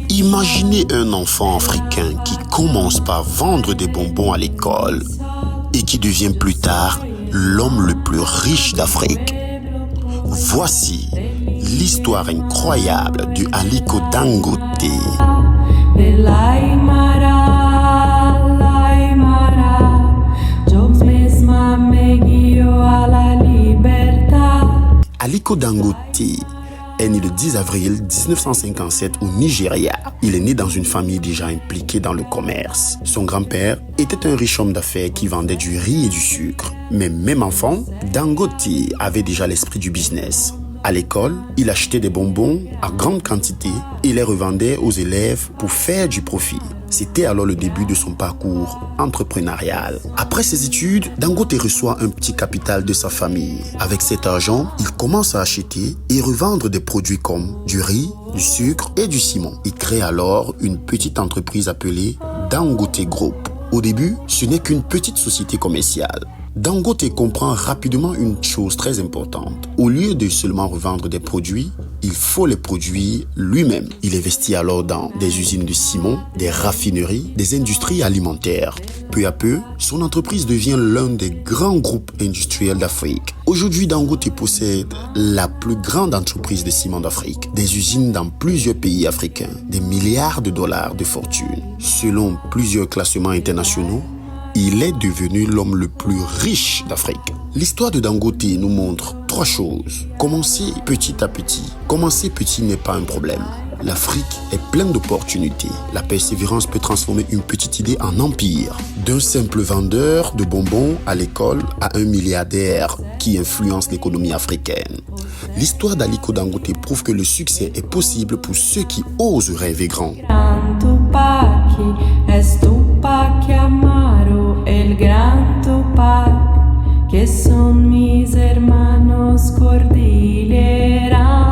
Imaginez un enfant africain qui commence par vendre des bonbons à l'école et qui devient plus tard l'homme le plus riche d'Afrique. Voici l'histoire incroyable de Aliko Dangote. Aliko Dangote est né le 10 avril 1957 au Nigeria. Il est né dans une famille déjà impliquée dans le commerce. Son grand-père était un riche homme d'affaires qui vendait du riz et du sucre. Mais même enfant, Dangote avait déjà l'esprit du business. À l'école, il achetait des bonbons à grande quantité et les revendait aux élèves pour faire du profit. C'était alors le début de son parcours entrepreneurial. Après ses études, Dangote reçoit un petit capital de sa famille. Avec cet argent, il commence à acheter et revendre des produits comme du riz, du sucre et du ciment. Il crée alors une petite entreprise appelée Dangote Group. Au début, ce n'est qu'une petite société commerciale. Dangote comprend rapidement une chose très importante. Au lieu de seulement revendre des produits, il faut les produire lui-même. Il investit alors dans des usines de ciment, des raffineries, des industries alimentaires. Peu à peu, son entreprise devient l'un des grands groupes industriels d'Afrique. Aujourd'hui, Dangote possède la plus grande entreprise de ciment d'Afrique, des usines dans plusieurs pays africains, des milliards de dollars de fortune. Selon plusieurs classements internationaux, il est devenu l'homme le plus riche d'Afrique. L'histoire de Dangote nous montre trois choses. Commencer petit à petit. Commencer petit n'est pas un problème. L'Afrique est pleine d'opportunités. La persévérance peut transformer une petite idée en empire. D'un simple vendeur de bonbons à l'école à un milliardaire qui influence l'économie africaine. L'histoire d'Aliko Dangote prouve que le succès est possible pour ceux qui osent rêver grand. El gran Tupac, que son mis hermanos cordilleras.